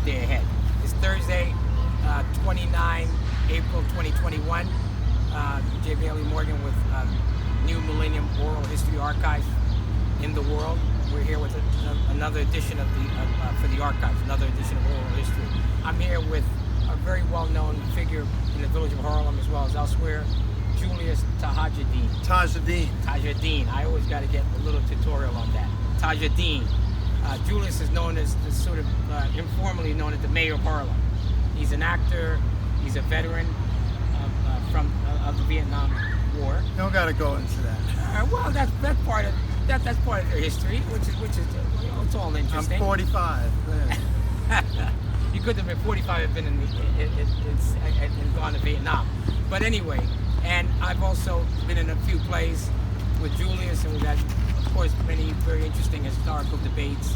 day ahead. It's Thursday, 29 April 2021. J. Bailey Morgan with New Millennium Oral History Archives in the world. We're here with another edition of for the archives, another edition of oral history. I'm here with a very well-known figure in the village of Harlem as well as elsewhere, Julius Tajadine. Tajadine. I always got to get a little tutorial on that. Tajadine. Julius is known as sort of informally known as the mayor of Harlem. He's an actor. He's a veteran of the Vietnam War. Don't got to go into that. Well, that's part of their history, which is it's all interesting. I'm 45. You could have been 45 and been and gone to Vietnam, but anyway. And I've also been in a few plays with Julius, and we've had, of course, many very interesting historical debates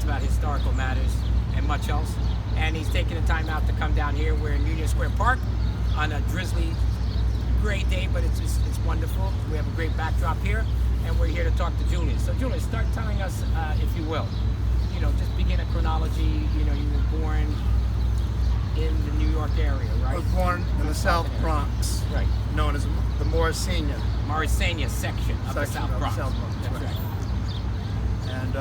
about historical matters and much else. And he's taking the time out to come down here. We're in Union Square Park on a drizzly, gray day, but it's wonderful. We have a great backdrop here, and we're here to talk to Julius. So Julius, start telling us, if you will, just begin a chronology. You were born in the New York area, right? I was born in the South Bronx, right? Known as the Morrisania section of the South Bronx. That's right. And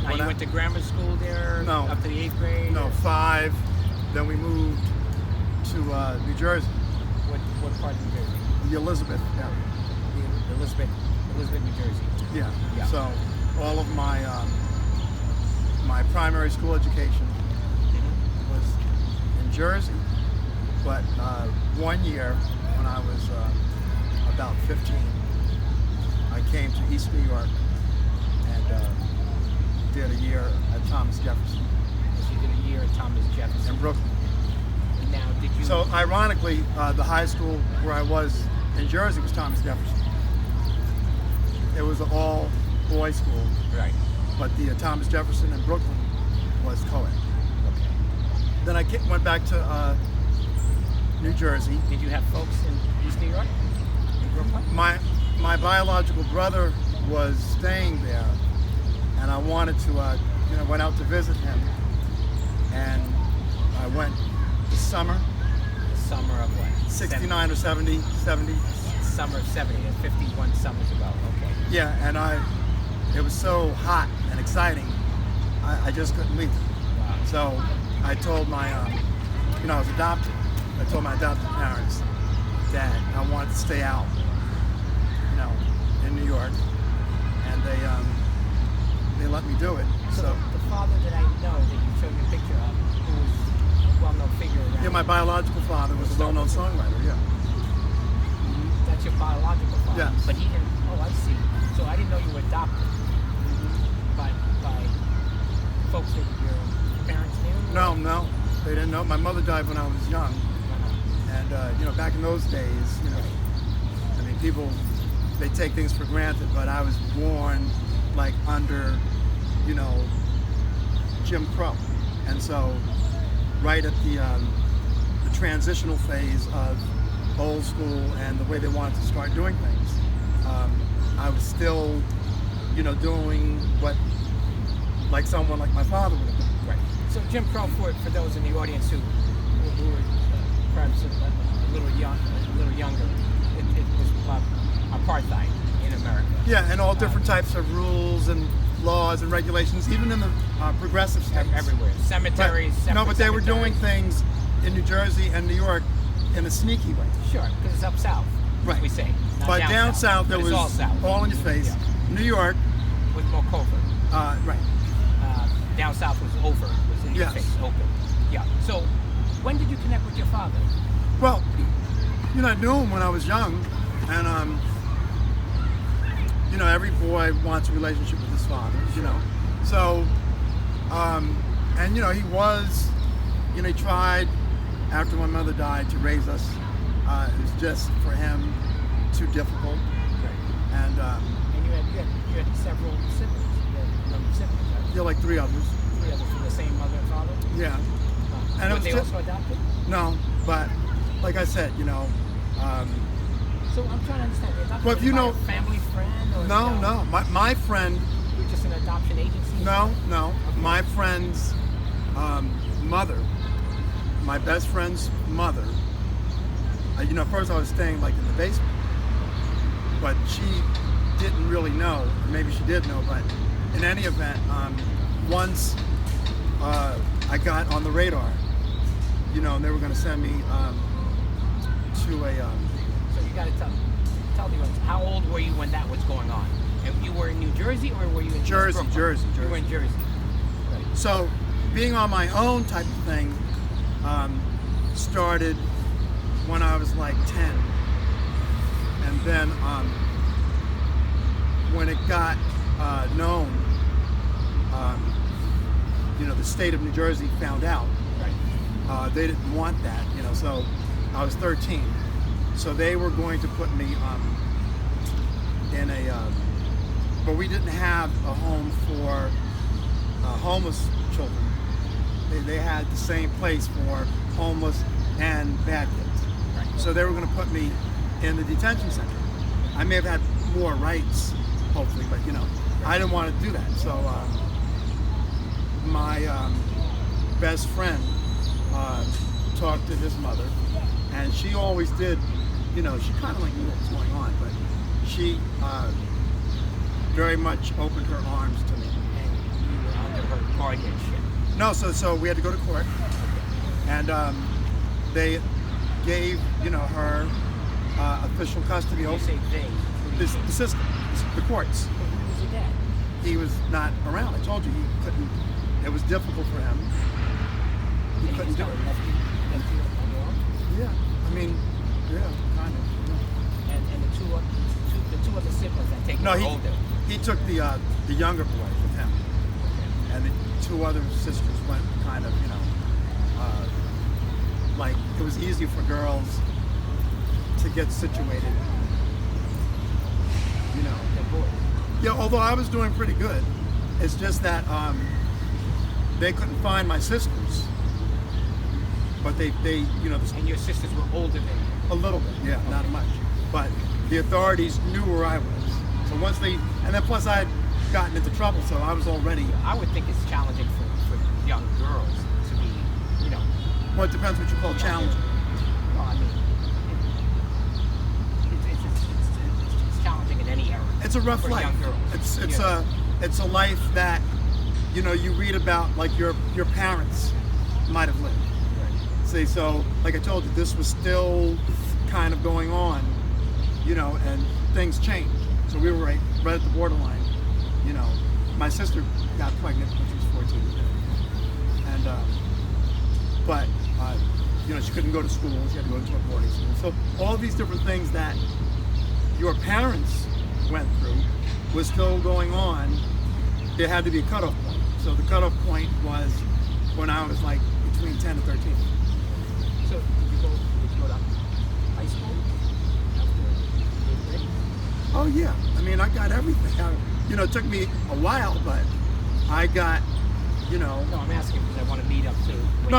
now you went to grammar school there? No. Up to the 8th grade? No, 5. Then we moved to New Jersey. What part of New Jersey? The Elizabeth area. The Elizabeth, New Jersey. Yeah. So all of my my primary school education was in Jersey, but 1 year when I was about 15, I came to East New York and did a year at Thomas Jefferson. So you did a year at Thomas Jefferson. In Brooklyn. And now, did you... So ironically, the high school where I was in Jersey was Thomas Jefferson. It was an all-boys school. Right. But the Thomas Jefferson in Brooklyn was co-ed. Okay. Then I went back to New Jersey. Did you have folks in East New York? In Brooklyn? My biological brother was staying there, and I wanted to, went out to visit him, and I went this summer. The summer of what? 69 or 70. Summer of 70, that's 51 summers ago, okay. Yeah, and it was so hot and exciting, I just couldn't leave. Wow. So I told my, I was adopted. I told my adopted parents that I wanted to stay out, in New York, and they let me do it. So the father that I know that you showed me a picture of, who was a well-known figure around. Yeah, my biological father was a well-known songwriter. Yeah. That's your biological father. Yeah. But he didn't. Oh, I see. So I didn't know you were adopted by folks that your parents knew. No, they didn't know. My mother died when I was young, and back in those days, people, they take things for granted, but I was born like under, Jim Crow, and so right at the transitional phase of old school and the way they wanted to start doing things, I was still, doing what like someone like my father would have done. Right. So Jim Crow, for those in the audience who were perhaps a little younger, it was apartheid in America. Yeah, and all different types of rules and laws and regulations, even in the progressive states. Everywhere. Cemeteries. But they were doing things in New Jersey and New York in a sneaky way. Sure, because it's up south, right? As we say. Not But down south, there was all in your face. Yeah. New York was more covert. Right. Down south was overt, was in your face, open. Yeah. So, when did you connect with your father? Well, I knew him when I was young, and every boy wants a relationship with his father, So, and he was, he tried after my mother died to raise us. It was just for him too difficult. Right. And you had several siblings. You had siblings, right? Yeah, like 3 others. 3 others from the same mother and father? Yeah. And were they also adopted? No, but like I said, So I'm trying to understand. Well, if you know, a family friend? Or no. My friend. You're just an adoption agency? No. Okay. My friend's mother, my best friend's mother, first I was staying like in the basement, but she didn't really know, or maybe she did know, but in any event, once I got on the radar, and they were going to send me to a... So you got to tell the audience, how old were you when that was going on? And you were in New Jersey, or were you in Jersey? Jersey. You were in Jersey. Right. So being on my own type of thing started when I was like 10. And then when it got known, the state of New Jersey found out. Right. They didn't want that, so I was 13. So they were going to put me in a, but we didn't have a home for homeless children. They had the same place for homeless and bad kids. Right. So they were going to put me in the detention center. I may have had more rights, hopefully, but I didn't want to do that. So my best friend talked to his mother, and she always did, she kind of like knew what was going on, but she very much opened her arms to me. And you were under her guardianship. No, so we had to go to court, and they gave her official custody You over say they. the system, the courts. Who was your dad? He was not around. I told you he couldn't. It was difficult for him. He And couldn't do just it. left you on your own? Yeah, I mean, yeah, kind of. Yeah. And the two other siblings that take No, you older. he took the younger boy with him, and the two other sisters went kind of, like it was easy for girls to get situated, The boy. Yeah, although I was doing pretty good, it's just that they couldn't find my sisters, but they And your sisters were older than you. a little bit, yeah, not much, but the authorities knew where I was. So once and then plus I had gotten into trouble, so I was already. I would think it's challenging for young girls to be, Well, it depends what you call challenging. Well, I mean, it's challenging in any era. It's a rough for life. young girls. It's a life that you read about, like your parents might have lived. Right. See, so like I told you, this was still kind of going on, and things changed. So we were right at the borderline. My sister got pregnant when she was 14, and but she couldn't go to school. She had to go to a boarding school. So all these different things that your parents went through was still going on. There had to be a cutoff point. So the cutoff point was when I was like between 10 and 13. So did you go to high school after eighth grade? Oh yeah, I mean I got everything. It took me a while, but I got, No, I'm asking because I want to meet up to when, No,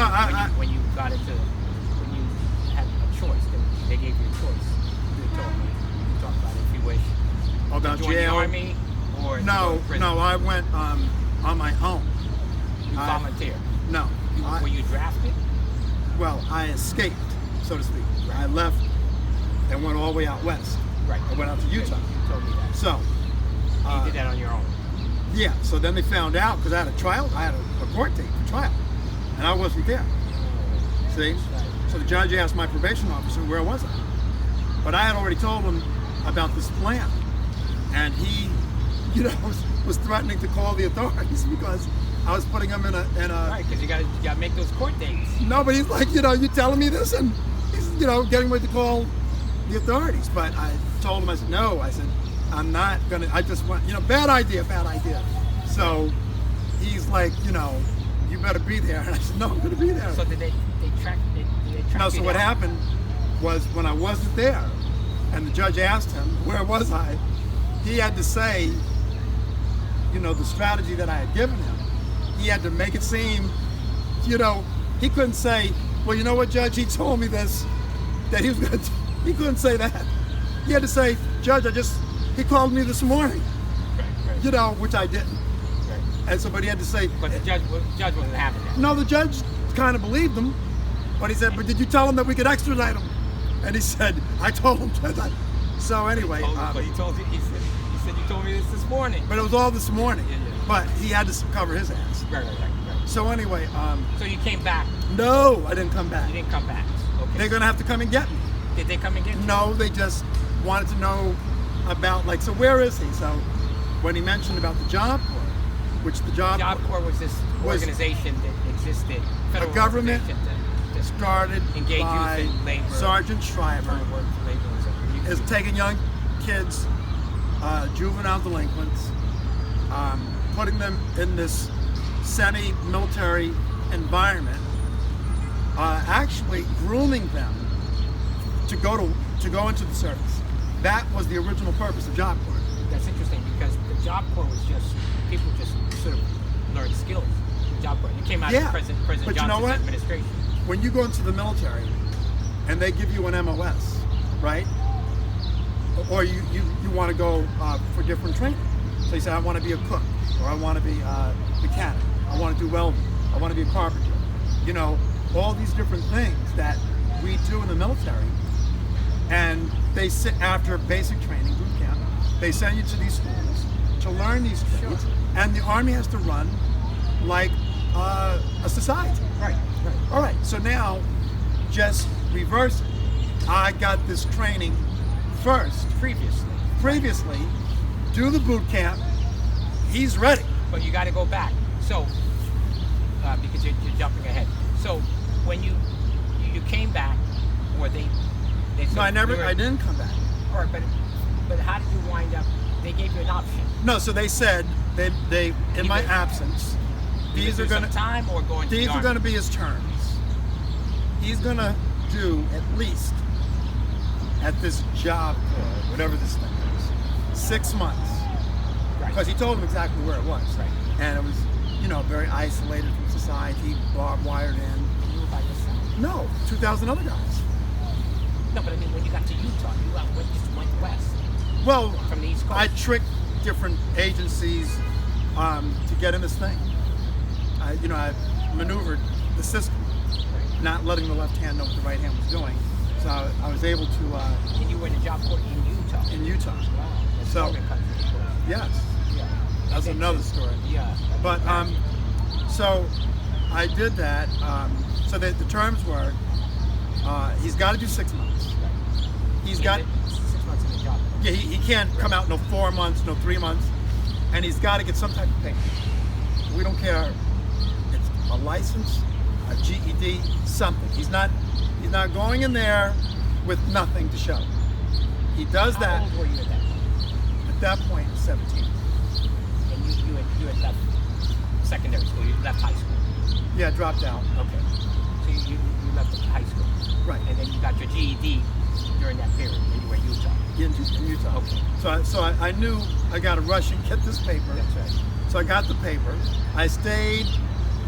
when you got into, when you had a choice. They gave you a choice. You told me. You talk about it if you wish. about To join jail. the army or to go No, to prison? no, I went on my own. You volunteered. No, Were you drafted? well, I escaped, so to speak. I left and went all the way out west. Right. I went out to Utah. You told me that. So, You did that on your own. yeah, so then they found out because I had a trial, I had a court date for trial, and I wasn't there. See? So the judge asked my probation officer, where was I? But I had already told him about this plan, and he, was threatening to call the authorities because I was putting him in a. Right, because you got to make those court dates. No, but he's like, you telling me this, and he's, getting ready to call the authorities. But I told him, I said, no. I said, I'm not gonna. I just want, bad idea. So he's like, you better be there. And I said, no, I'm gonna be there. So did they track? Did they track No, you so what down? happened was when I wasn't there, and the judge asked him, where was I? He had to say, the strategy that I had given him. He had to make it seem, he couldn't say, well, you know what, Judge, he told me this, that he was going to, he couldn't say that. He had to say, Judge, he called me this morning, Right. which I didn't. Right. And so, but he had to say. But the judge wasn't having that. No, the judge kind of believed him, but he said, "But did you tell him that we could extradite him?" And he said, "I told him." So anyway, But he told you. He said you told me this morning. but it was all this morning. Yeah. But he had to cover his ass. Right. So anyway, So you came back. no, I didn't come back. You didn't come back. Okay. They're gonna have to come and get me. Did they come and get you? No, they just wanted to know about, like, so where is he? So when he mentioned about the Job Corps, which the Job Corps was this organization that existed, federal government organization that started engage by youth in labor, Sergeant Schreiber, trying to work for labor and stuff. is taking young kids, juvenile delinquents, putting them in this semi-military environment, actually grooming them to go into the service. That was the original purpose of Job Corps. That's interesting because the Job Corps was just people just sort of learned skills. The Job Corps. It came out of President But Johnson's you know what? administration. When you go into the military and they give you an MOS, right? Or you want to go for different training. So you say, I want to be a cook, or I want to be a mechanic, I want to do welding, I want to be a carpenter. You know, all these different things that we do in the military. And they sit after basic training, boot camp, they send you to these schools to learn these trades. Sure. And the Army has to run like a society. Right. All right, so now just reverse it. I got this training first. Previously, do the boot camp. He's ready. But you got to go back. So, because you're jumping ahead. So, when you came back, or they said No, I didn't come back. All right, but how did you wind up? They gave you an option. No, so they said they in my absence, these are going to time or going. These are going to be his terms. He's going to do at least at this Job Corps, whatever this thing is, 6 months. Because he told him exactly where it was. Right. And it was, very isolated from society, barbed wired in. You were by yourself. No, 2,000 other guys. No, but I mean, when you got to Utah, you just went west. Well, From the East Coast. I tricked different agencies to get in this thing. I maneuvered the system, not letting the left hand know what the right hand was doing. So I was able to. And you were in a Job Corps in Utah. In Utah. Wow. That's So- Morgan country. Yes, Yeah. that's another story. Yeah. But so I did that. So the terms were, he's got to do 6 months. He's got. 6 months in the job. Yeah, he can't come out no 4 months, no 3 months, and he's got to get some type of paper. We don't care. It's a license, a GED, something. He's not going in there with nothing to show. He does that. How old were you at that point? At that point, 17. And you had left secondary school. You left high school. Yeah, dropped out. Okay. So you left high school. Right. And then you got your GED during that period when you were in Utah. In Utah. Okay. So I knew I got to rush and get this paper. That's right. So I got the paper. I stayed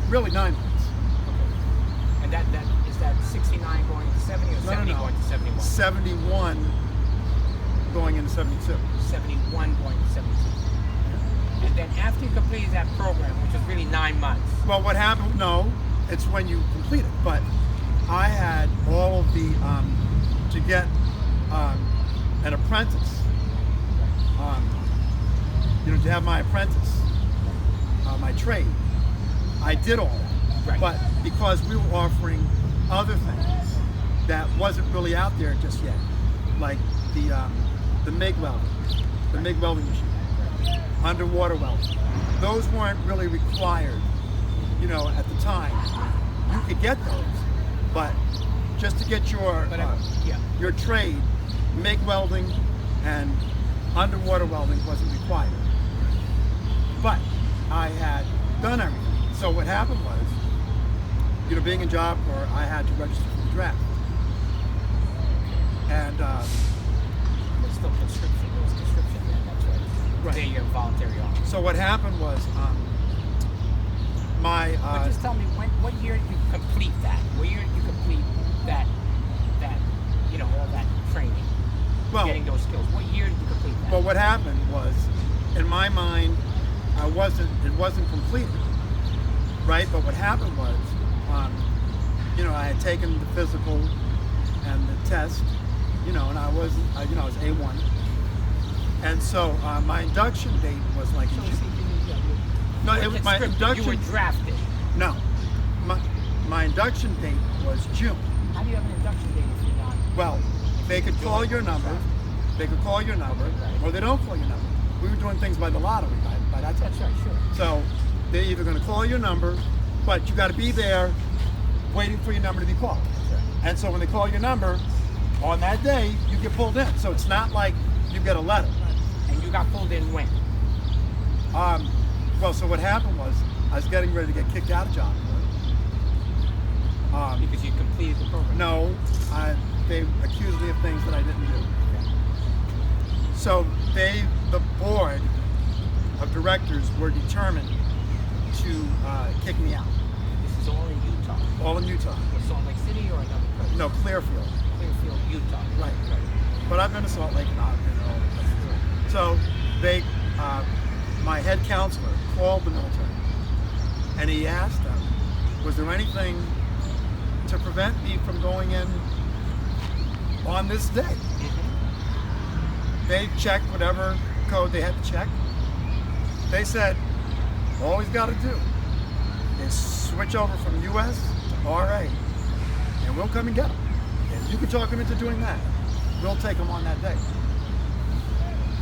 really 9 months. Okay. And that is that 69 going to 70 or 70 going to 71? 71 going into 72. 71 going to 72. And then after you completed that program, which was really 9 months. Well, what happened? No, it's when you complete it. But I had all of the to get an apprentice. To have my apprentice, my trade. I did all that. Right. But because we were offering other things that wasn't really out there just yet, like the MIG welding, the MIG welding machine, underwater welding. Those weren't really required, at the time. You could get those, but just to get your trade, MIG welding and underwater welding wasn't required. But I had done everything. So what happened was, being in Job Corps, I had to register for the draft. And There's still conscription. There was conscription then. That's right. Right. There you're involuntary officer. so what happened was, But just tell me, what year did you complete that? What year did you complete that all that training, well, getting those skills? What year did you complete that? But what happened was, in my mind, it wasn't completed, right? But what happened was, I had taken the physical and the test, and I was A1. And so my induction date was like in June. No, it was my induction. You were drafted. No, my induction date was June. How do you have an induction date if you're not? Well, they could call your number. They could call your number, or they don't call your number. We were doing things by the lottery by that time. That's right, sure. So they're either going to call your number, but you got to be there waiting for your number to be called. Sure. And so when they call your number, on that day, you get pulled in. So it's not like you get a letter. And you got pulled in when? Well, so what happened was, I was getting ready to get kicked out of job. Because you completed the program. No, they accused me of things that I didn't do. So the board of directors were determined to kick me out. This is all in Utah. All in Utah. Was Salt Lake City or another place? No, Clearfield. Clearfield, Utah. Right. But I've been to Salt Lake and I've been to all the places. So my head counselor called the military and he asked them, was there anything to prevent me from going in on this day? They checked whatever code they had to check. They said, all he's got to do is switch over from US to RA and we'll come and get him. And you can talk him into doing that. We'll take him on that day.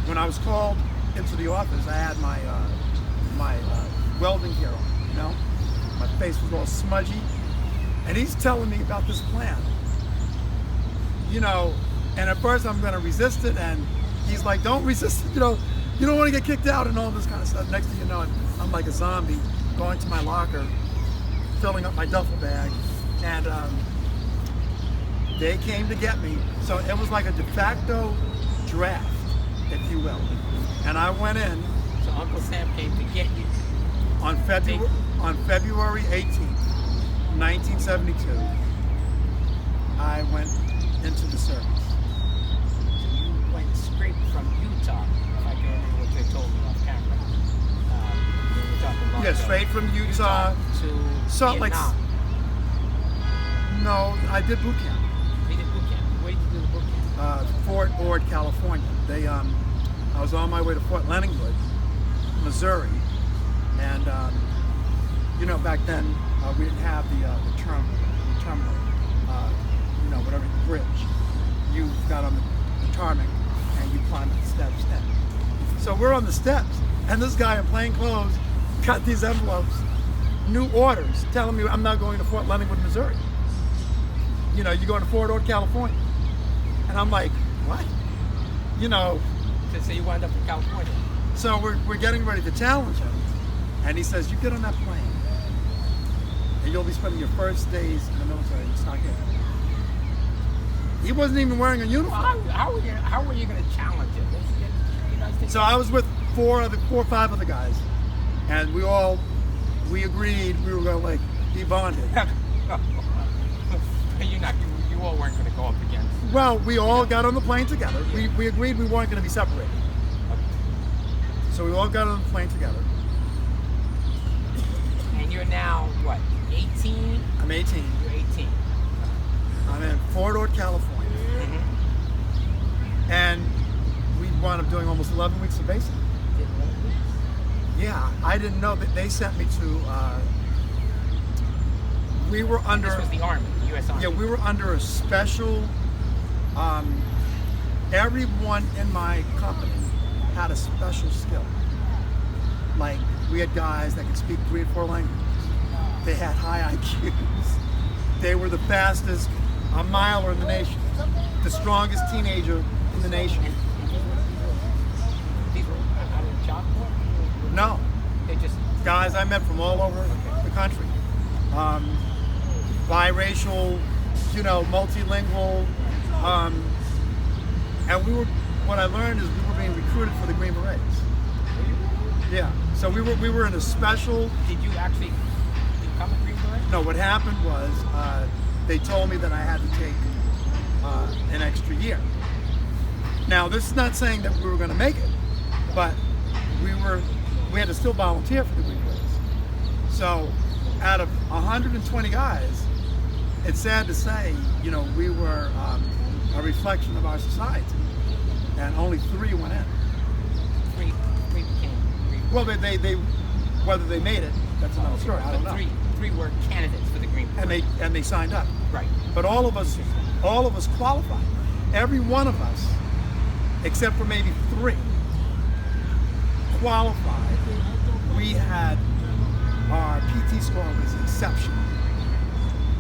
When I was called into the office, I had my welding gear on, My face was all smudgy. And he's telling me about this plan. And at first I'm going to resist it, and he's like, don't resist it, you don't want to get kicked out and all this kind of stuff. Next thing you know, I'm like a zombie going to my locker, filling up my duffel bag, and they came to get me. So it was like a de facto draft, if you will. And I went in. So Uncle Sam came to get you. On February 18th, 1972, I went into the service. So you went straight from Utah, if I can remember what they told me off camera. We were talking about Yeah, straight from Utah to Salt Lake. Vietnam. No, I did boot camp. You did boot camp. Where did you do the boot camp? Fort Ord, California. I was on my way to Fort Leonard Wood, Missouri, and back then we didn't have the terminal, whatever bridge. You got on the tarmac and you climbed the steps in. So we're on the steps, and this guy in plain clothes got these envelopes, new orders, telling me I'm not going to Fort Leonard Wood, Missouri. You're going to Fort Ord, California, and I'm like, what? So you wound up in California. So we're getting ready to challenge him, and he says, you get on that plane, and you'll be spending your first days in the military. It's not good. He wasn't even wearing a uniform. Well, how were you going to challenge him? So I was with four or five other guys, and we agreed we were going to be bonded. You all weren't going to go up against. Well, we all got on the plane together. We agreed we weren't going to be separated. So we all got on the plane together. And you're now, what, 18? I'm 18. You're 18. I'm in Fort Ord, California. Mm-hmm. And we wound up doing almost 11 weeks of basic. Yeah, I didn't know that they sent me to, we were under... This was the Army, the U.S. Army. Yeah, we were under a special, everyone in my company had a special skill. Like, we had guys that could speak 3 or 4 languages. They had high IQs. They were the fastest miler in the nation. The strongest teenager in the nation. These were out of the job corps? No. They just... Guys I met from all over the country. Biracial, multilingual. And what I learned is we were being recruited for the Green Berets. Yeah. So we were in a special... Did you actually become a Green Beret? No, what happened was they told me that I had to take an extra year. Now, this is not saying that we were going to make it, but we were we had to still volunteer for the Green Berets. So out of 120 guys, it's sad to say, we were a reflection of our society, and only 3 went in. Three became. Well, they whether they made it, that's another story. I don't know. Three were candidates for the Green Beret. And they signed up. Right. But all of us qualified. Every one of us, except for maybe 3, qualified. We had our PT score was exceptional,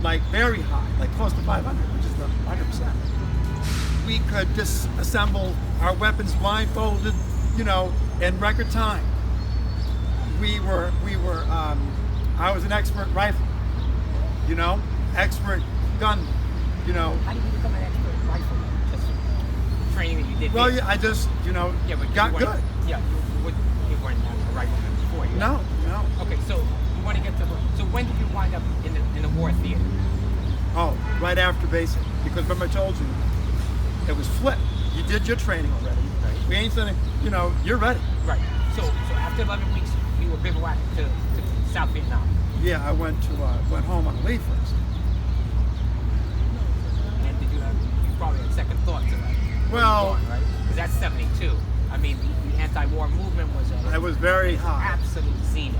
like very high, like close to 500, which is the 100%. We could disassemble our weapons blindfolded, in record time. I was an expert rifle, expert gun, How did you become an expert rifleman? Just training that you did? Well, yeah, I just, but got you good. Yeah, you weren't a rifleman before. No. Okay, so you want to get to so when did you wind up in the war theater? Oh, right after basic, because remember I told you, it was flip. You did your training already. Right. We ain't saying, you're ready. Right. So after 11 weeks, you were bivouacked to South Vietnam. Yeah, I went home on leave first. And did you probably had second thoughts of that? Well, right? Because that's 72. I mean, the anti-war movement was it was very high. Absolute zenith.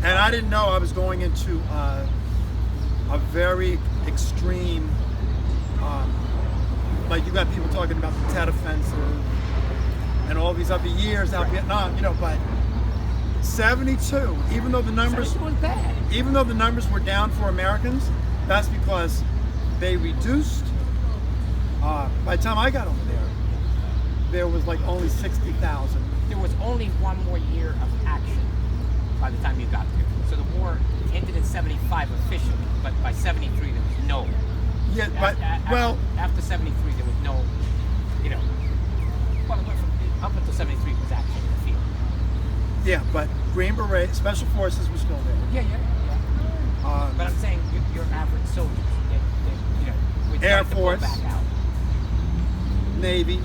And I didn't know I was going into a very extreme, like you got people talking about the Tet Offensive and all these other years out Vietnam, but 72, even though the numbers 72 was bad. Even though the numbers were down for Americans, that's because they reduced. By the time I got over there was like only 60,000. There was only one more year of action by the time you got there. So the war ended in 75 officially, but by 73 there was no. Yeah, but after 73 there was no, well, it went from up until 73 was action in the field. Yeah, but Green Beret, Special Forces was still there. Yeah. But I'm saying your average soldiers, they Air tried to Force, pull back out. Navy,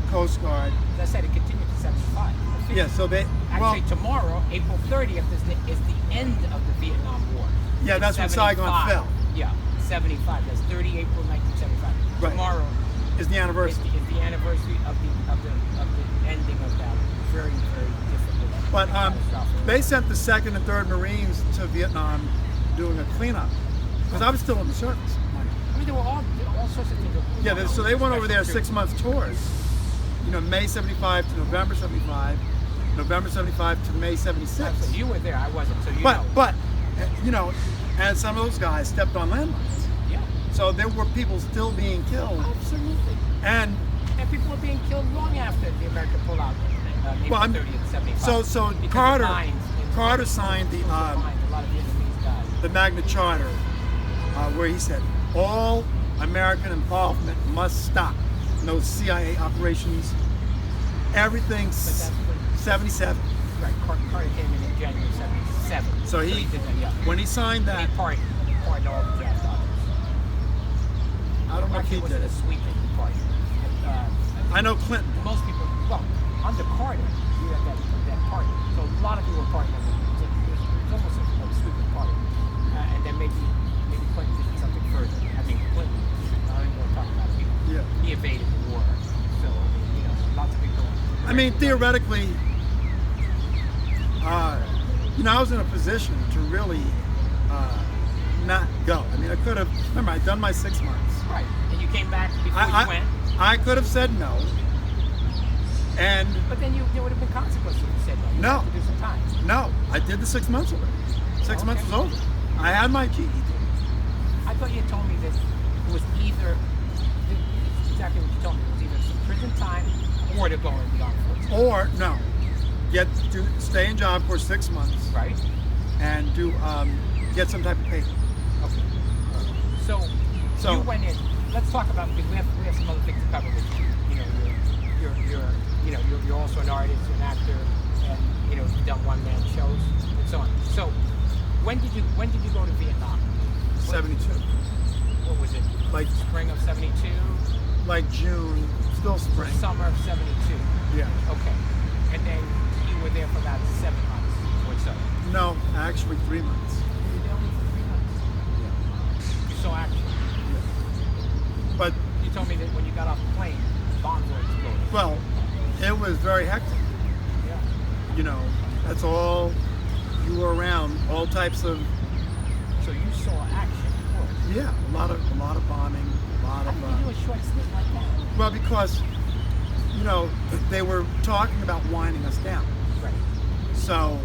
Coast Guard. As I said, it continued to 75. Yeah, so they actually tomorrow, April 30th, is the end of the Vietnam War. Yeah, that's when Saigon fell. Yeah, 75. That's 30 April 1975. Right. Tomorrow is the anniversary. Is the anniversary of the ending of that very, very difficult. But they sent the 2nd and 3rd Marines to Vietnam doing a cleanup because I was still in the service. I mean, there were all sorts of things. Yeah, so they went over there 6-month tours. May 75 to November 75, November 75 to May 76. So you were there, I wasn't. So But and some of those guys stepped on landmines. Yeah. So there were people still being killed. Absolutely. And people were being killed long after the American pullout. April 30th, 75. So Carter signed the Magna Charter, where he said all American involvement must stop. No CIA operations. Everything's 77. Right. Carter came in January 77. So he did that, yeah. When he signed that, he pardoned all the draft dodgers. I don't know if he did a sweeping pardon. I know Clinton. Most people, under Carter, you had that pardon. So a lot of people were pardoning. It was almost a sweeping pardon. And then maybe Clinton did something further. I mean, Clinton, I don't even want to talk about it. He evaded the war. So, lots of people. I mean, theoretically, I was in a position to really not go. I mean, I could have, remember, I'd done my 6 months. Right. And you came back before you went. I could have said no. But then there would have been consequences if you said no. You had to do some time. No, I did the 6 months already. 6 months was over. I had my GED. I thought you had told me that it was either, exactly what you told me, it was either some prison time or to go in the armed forces. Or, no, stay in job for 6 months. Right. And get some type of paper. Okay. So you went in. Let's talk about, because we have some other things to cover with you. You're also an artist, an actor, and you've done one-man shows and so on. So when did you go to Vietnam? 72. What was it? Like spring of 72? Like June, still spring. Summer of 72. Yeah. Okay. And then you were there for about 7 months. so. No, actually 3 months. You were there only for 3 months. Yeah. You saw action. Yeah. But You told me that when you got off the plane, bombs were exploding. well, it was very hectic. Yeah. You know, that's all you were around. All types of So you saw action, of course. yeah, a lot of bombing, a lot How of. did you do a short stint like that? Well, because you know they were talking about winding us down. Right. So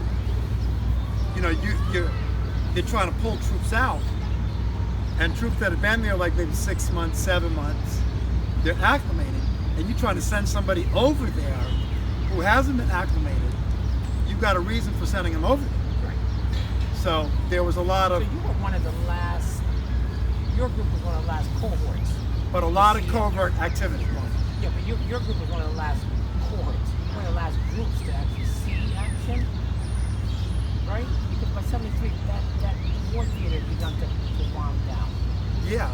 you know you're trying to pull troops out, and troops that have been there like maybe 6 months, 7 months, they're acclimated, and you're trying to send somebody over there who hasn't been acclimated. You've got a reason for sending them over there. Right. So there was a lot of, So you were one of the last. Your group was one of the last cohorts. but a lot of covert activity. Yeah, but your group was one of the last cohorts, one of the last groups to actually see action, right? Because by 73, that war theater had begun to wind down. Yeah,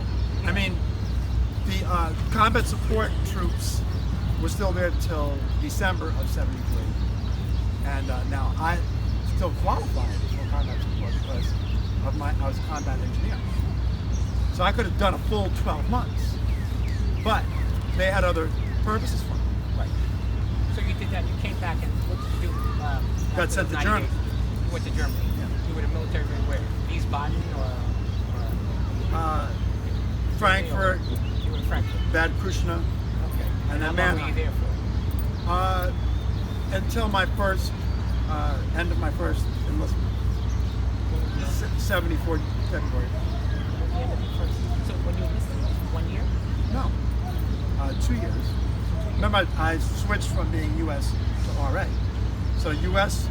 I mean, the combat support troops were still there until December of '73, and now I still qualified for combat support because of I was a combat engineer, so I could have done a full 12 months, but they had other purposes for me. Right. So you did that. You came back and what did you do? Got sent to Germany. You went to Germany. Yeah. You were in the military where? Wiesbaden or Frankfurt, you were in Frankfurt. Bad Krishna, Okay. and how then long were you there for? until my first end of my first enlistment, 74 February. The end of your first. So when you enlisted, 1 year? No, 2 years. Remember, I switched from being U.S. to RA. So U.S.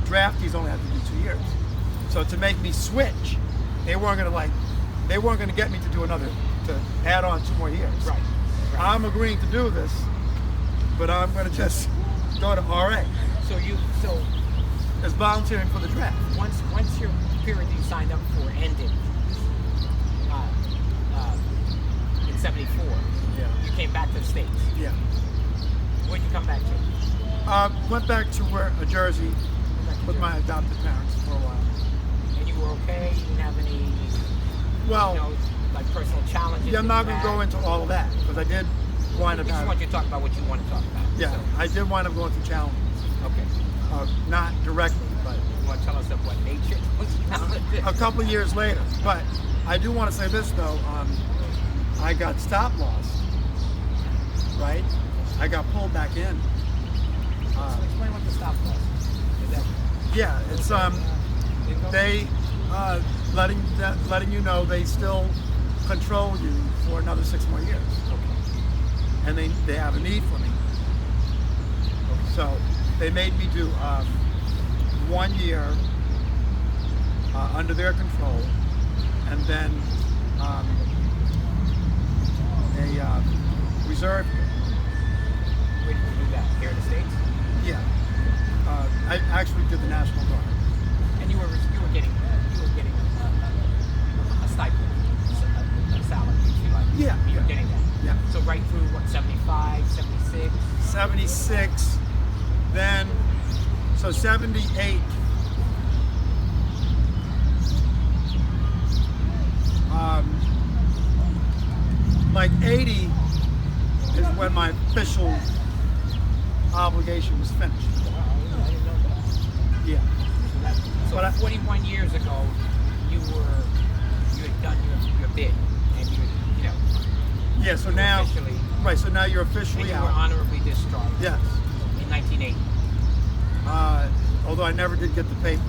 Draftees only have to do 2 years. So to make me switch, they weren't gonna get me to do to add on 2 more years. Right. I'm agreeing to do this, but I'm gonna just go to RA. So It's volunteering for the draft. once your period you signed up for ended in 74, Yeah. you came back to the States. Yeah. Where'd you come back to? Went back to Jersey Went back to with Jersey. my adopted parents for a while. And you were okay? You didn't have any, Well, like personal challenges? yeah, I'm not going that to you go had? into all of that because I did wind We up just having, want you to talk about what you want to talk about. yeah, So, I did wind up going through challenges. okay. Not directly, but You want to tell us of what nature was challenges? a couple of years later. But I do want to say this though, I got stop loss, right? I got pulled back in. So explain what the stop was. Is that, Yeah, it's they letting you know they still control you for another 6 more years, and they have a need for me. So they made me do 1 year under their control, and then a reserve. where did you do that? Here in the States? Yeah, I actually did the National Guard. And you were getting a stipend, a salary, if you like. Yeah, You were yeah. getting that. Yeah. So right through what, 75, 76? 76, then, so 78, like 80 is when my official obligation was finished. I didn't know that. Yeah. So But I- 41 years ago, you had done your bid, and Yeah, so now, officially, right, so now you're and officially you were out. honorably discharged Yes. in 1980. Although I never did get the paper.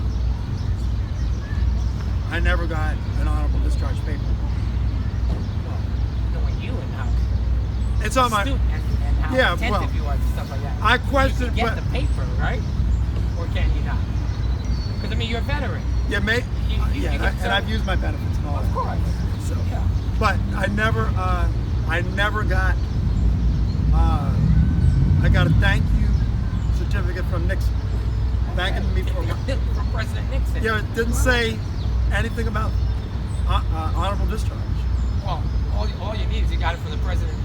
I never got an honorable discharge paper. Well, knowing you and how It's on my, astute and how Yeah, attentive well, you are to stuff like that. I You question, can get but the paper, right? Or can you not? Because I mean, you're a veteran. yeah, you yeah, get and I've used my benefits and all Of that. course. So, Yeah. but I never got. I got a thank you certificate from Nixon, thanking me for. From President Nixon. Yeah, it didn't say anything about honorable discharge. Well, all you need is you got it from the president.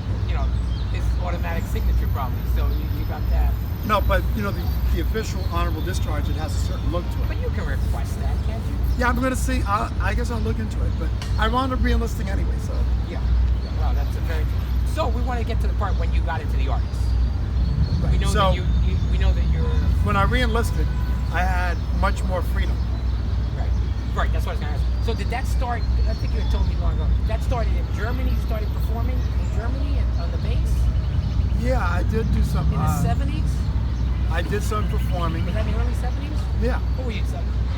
His automatic signature probably, so you got that. No, but the official honorable discharge, it has a certain look to it. But you can request that, can't you? Yeah, I'm gonna see. I guess I'll look into it, but I wound up re-enlisting anyway. So Yeah. Wow, that's a very. So we want to get to the part when you got into the arts. We know So- that we know that you're when I re-enlisted, I had much more freedom. right. Right. That's what I was gonna ask. So did that start? I think you had told me long ago. That started in Germany. You started performing in Germany and on the bass Yeah, I did do some. in the 70s. I did some performing. Was that in the early 70s? Yeah. What were you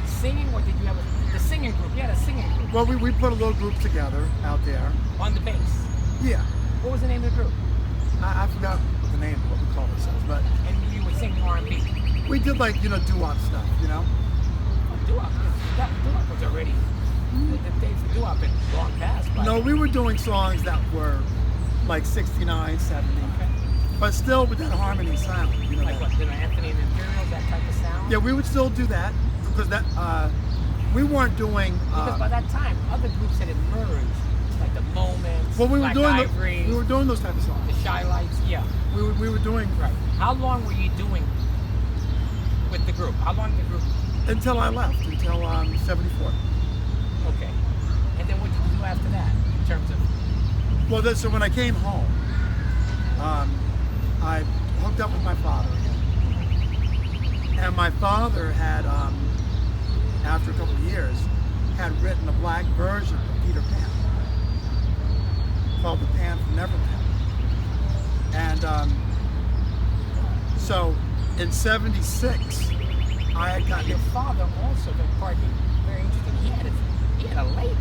singing, or did you have the singing group? You had a singing group Well, we put a little group together out there. on the bass. Yeah. What was the name of the group? I forgot what the name of what we called ourselves, but And you were singing R&B. we did like doo-wop stuff. Doo-wop. That doo-wop was already. The days of doo-wop had long past. But No, we were doing songs that were like 69, 70, Okay. but still with that harmony sound. Like what? Anthony and the Imperials, that type of sound. Yeah, we would still do that because we weren't doing. Because by that time, other groups had emerged, like the Moments, Well, we were Black doing Ivory, we were doing those type of songs. the Shy Lights. Yeah, We were doing right. How long were you doing with the group? How long did the group? until I left, until 74. Okay. And then what did you do after that, in terms of? Well, so when I came home, I hooked up with my father again. And my father had, after a couple of years, had written a black version of Peter Pan called The Pan from Neverland. And so in 76, I had gotten Your father also, pardon me, very interesting. He had a label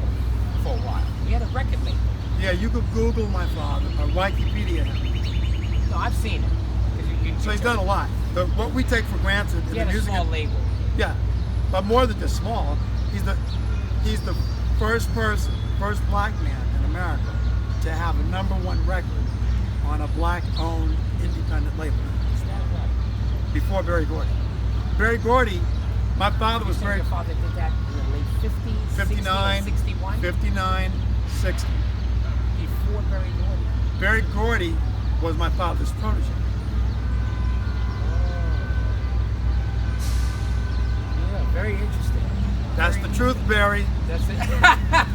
for a while. He had a record label. Yeah, you could Google my father or Wikipedia him. No, I've seen it. 'Cause So he's done a lot. What we take for granted in He the had a music small label. Yeah, but more than just small, he's the first black man in America to have a #1 record on a black-owned independent label Is that right? before Berry Gordy. Berry Gordy, my father was Your father did that in the late 50s, 59, 61? 59, 60. Before Berry Gordy. Berry Gordy was my father's protege. Yeah, very interesting. That's Very the truth, Barry. That's it.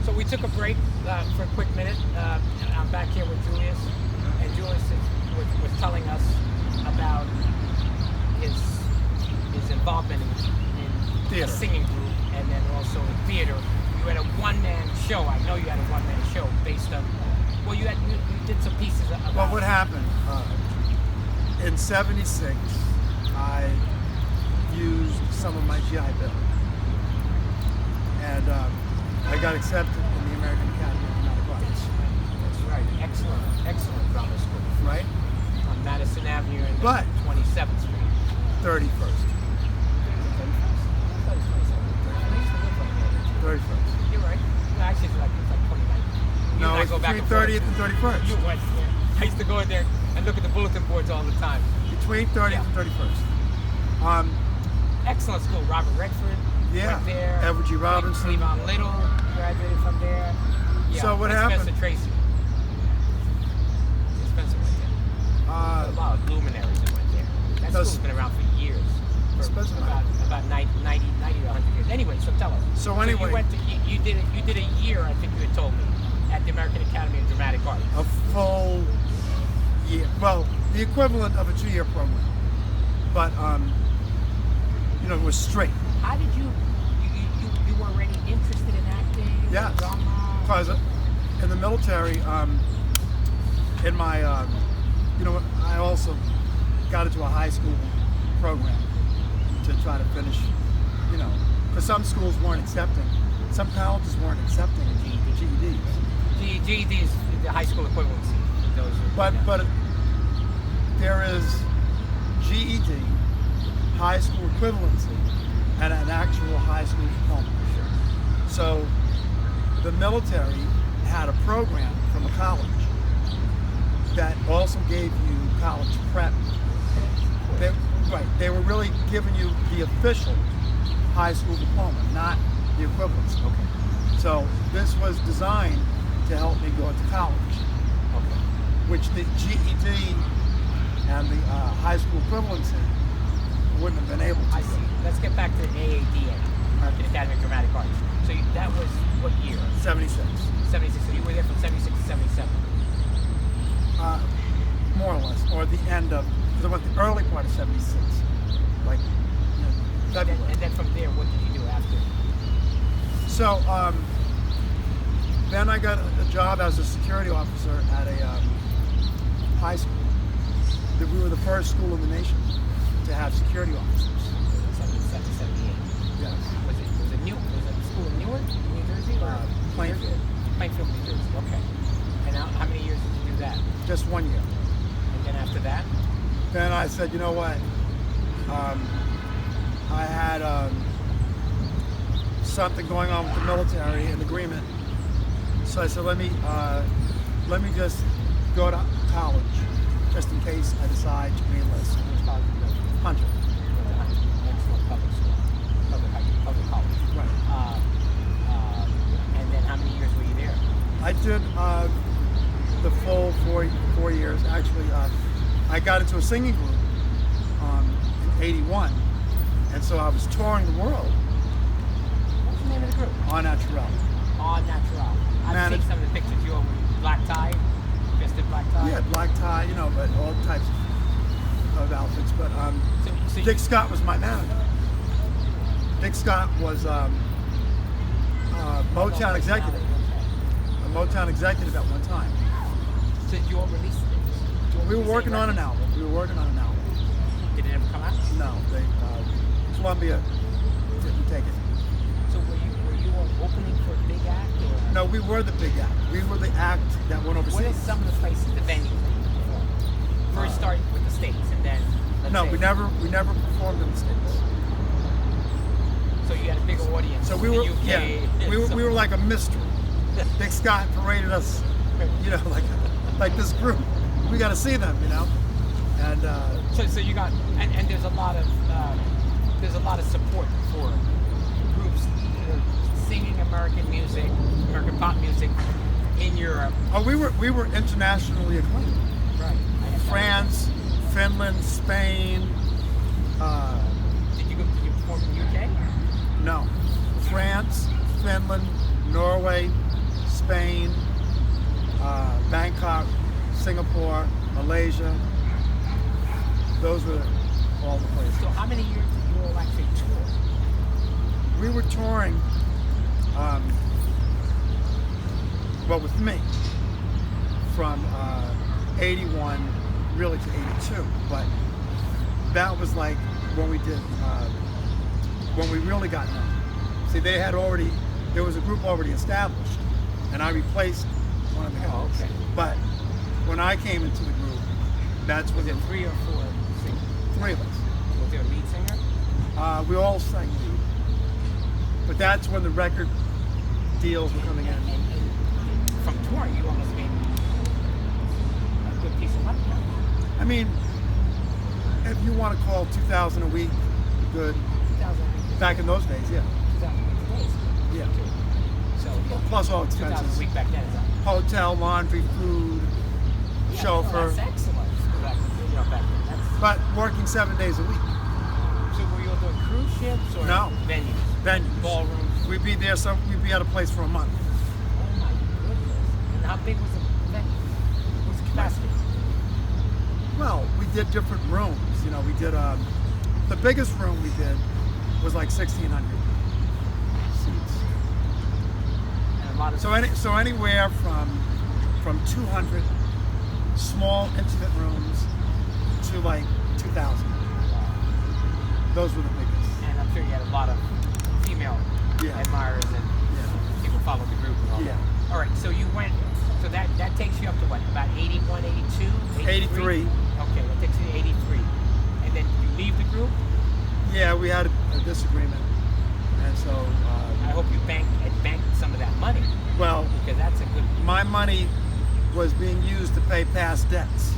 So we took a break for a quick minute. And I'm back here with Julius, and Julius was telling us about his involvement in Theater. a singing group, and then also in theater. You had a one-man show. I know you had a one-man show based on. Well, you did some pieces about. Well, what happened? In 76, I used some of my GI Bill. And I got accepted in the American Academy of Dramatic Arts. That's right. Excellent drama school. Right? On Madison Avenue and But- 27th Street. 31st. 31st. You're right. No, actually, it's like 29. You No, and I it's go back between and forth. 30th and 31st. You went there. I used to go in there and look at the bulletin boards all the time. Between 30th Yeah. and 31st. Excellent school. Robert Redford Yeah. went there. Edward G. Robinson. Cleavon Little graduated from there. Yeah. So what and happened? Spencer Tracy. Spencer went there. A lot of luminaries that went there. That Does- school's been around for years. For Spencer about 90 to 100 years. Anyway, so tell us. So anyway- you did a year, I think you had told me, at the American Academy of Dramatic Arts. A full year. Well, the equivalent of a 2-year program. But, it was straight. How did you were already interested in acting? Yes. Drama? Because in the military, in my, I also got into a high school program to try to finish, because some schools weren't accepting, some colleges weren't accepting GEDs. GED is the high school equivalency. Those are, But there is GED, high school equivalency, and an actual high school diploma. So the military had a program from a college that also gave you college prep. They were really giving you the official high school diploma, not the equivalence. Okay. So this was designed to help me go to college. Okay. which the GED and the high school equivalency wouldn't have been able to. I see. Let's get back to AADA, American Academy of Dramatic Arts. So that was what year? 76. 76. So you were there from 76 to 77. More or less, or the end of, because I went the early part of 76, like February. And then from there, what did you do after? So then I got a job as a security officer at a high school. We were the first school in the nation to have security officers. 77, 78. Yes. Was it a school in Newark, New Jersey, or Plainfield. Plainfield, New Jersey. Okay. And how many years did you do that? Just 1 year. And then after that? Then I said, you know what? I had something going on with the military, an agreement. So I said, let me just go to college, just in case I decide to re-enlist. Which college did you go to? Hunter. Excellent public school, public college. Right. And then how many years were you there? I did the full 4 years. Actually, I got into a singing group in '81, and so I was touring the world. What was the name of the group? En Naturel. En Naturel. I've seen some of the pictures. You were with black tie, dressed in black tie. Yeah, black tie, but all types of outfits. But So Dick Scott was my manager. Dick Scott was Motown executive. A Motown executive at one time. So you all released things? We were working on an album. Did it ever come out? No, Columbia didn't take it. So were you all opening for a big act? Or? No, we were the big act. We were the act that went overseas. What are some of the places, the venues that you performed? First starting with the States, and then we never performed in the States. So you had a bigger audience. So in we were, the UK. yeah, we were like a mystery. Dick Scott paraded us, like this group. We got to see them, and so you got, and there's a lot of support for groups singing American music, American pop music in Europe. Oh, we were internationally acclaimed. Right. France, Finland, Spain. Did you perform in the UK? No. France, Finland, Norway, Spain, Bangkok, Singapore, Malaysia. Those were all the places. So how many years did you all actually tour? We were touring, with me, from 81 really to 82. But that was like when we did, when we really got known. See, there was a group already established, and I replaced one of the guys. Oh, okay. But when I came into the group, that's Was when it 3 or 4 singers? 3 of us. Was there a lead singer? We all sang lead. But that's when the record deals were coming in. And from touring, you almost made a good piece of money. I mean, if you want to call 2,000 a week good, 2,000 a week. back in those days, yeah. 2,000 a week today. Yeah. So yeah, Plus all 2,000 expenses. a week back then is up. Hotel, laundry, food, chauffeur. Well, that's excellent. Back then. But working 7 days a week. So were you all doing cruise ships or No. venues? Ballrooms? We'd be there, we'd be at a place for a month. Oh my goodness. And how big was the venue? What was the capacity? Well, we did different rooms. We did, the biggest room we did was like 1,600 seats. And a lot of So anywhere from 200 small intimate rooms to like 2,000. Those were the biggest. And I'm sure you had a lot of female admirers and people followed the group and all that. All right, so you went, so that takes you up to what, about 81, 82? 83. Okay, that takes you to 83. And then you leave the group? Yeah, we had a disagreement. And so... I hope you banked some of that money. Well, because that's a good... My money was being used to pay past debts.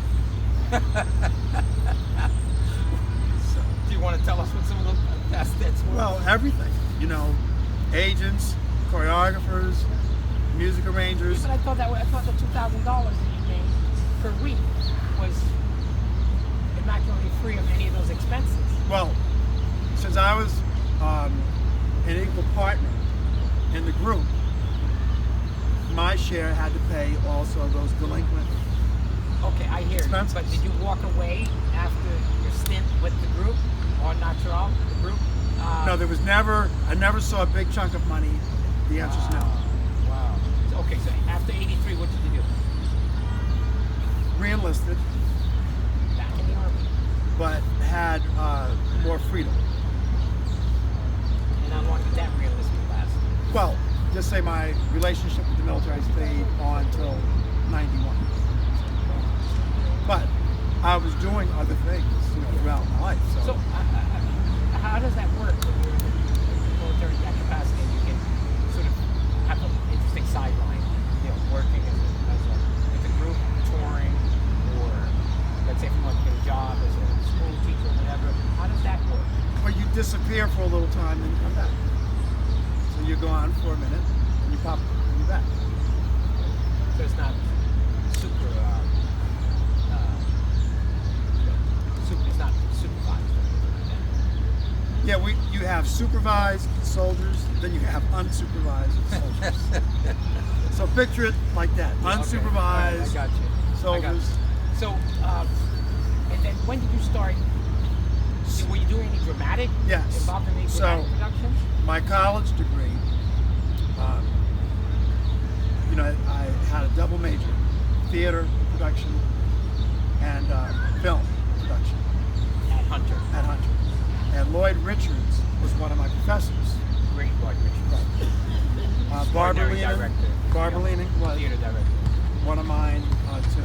Do you want to tell us what some of those past debts were? Well, everything. Agents, choreographers, music arrangers. Yeah, but I thought the $2,000 that you made per week was immaculately free of any of those expenses. Well, since I was an equal partner in the group, my share had to pay also those delinquent. Okay, I hear expenses. you. But did you walk away after your stint with the group, or natural, the group? No, there was never. I never saw a big chunk of money. The answer is no. Wow. So, okay, so after '83, what did you do? Re-enlisted, Back in the Army. but had more freedom. And how long did that re-enlistment last? Well, just say my relationship with the military stayed on till '91. But I was doing other things, throughout my life. So, how does that work when you're in the military, that capacity, and you can sort of have an interesting sideline, working with a group, touring, or let's say if you want to get a job as a school teacher or whatever. How does that work? Well, you disappear for a little time, then you come back. So you go on for a minute, and you pop, and you're back. So it's not super, it's not supervised. Yeah, you have supervised soldiers, then you have unsupervised soldiers. So picture it like that: unsupervised Okay. I got you. soldiers. So, and then when did you start? Were you doing any dramatic? Yes. Involved in any So, dramatic productions? My college degree, I had a double major: theater production and film production At Hunter. at Hunter. And Lloyd Richards was one of my professors. Great Lloyd Richards. Barbara Extraordinary Leaning, director. Barbara Leaning was Theater director. one of mine too.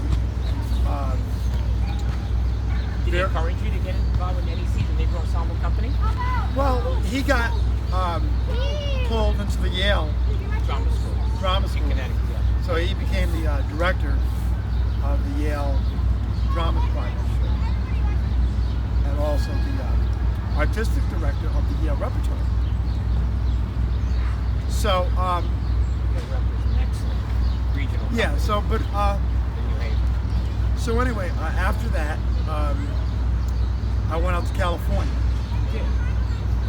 Did he encourage you to get involved with NEC, the Negro Ensemble Company? Well, he got pulled into the Yale Drama School. Drama In School. Connecticut, yeah. So he became the director of the Yale Drama Department, and also the artistic director of the Yale Repertoire. So, They represent an excellent regional yeah. company So, but in New Haven. so anyway, after that, I went out to California, You did.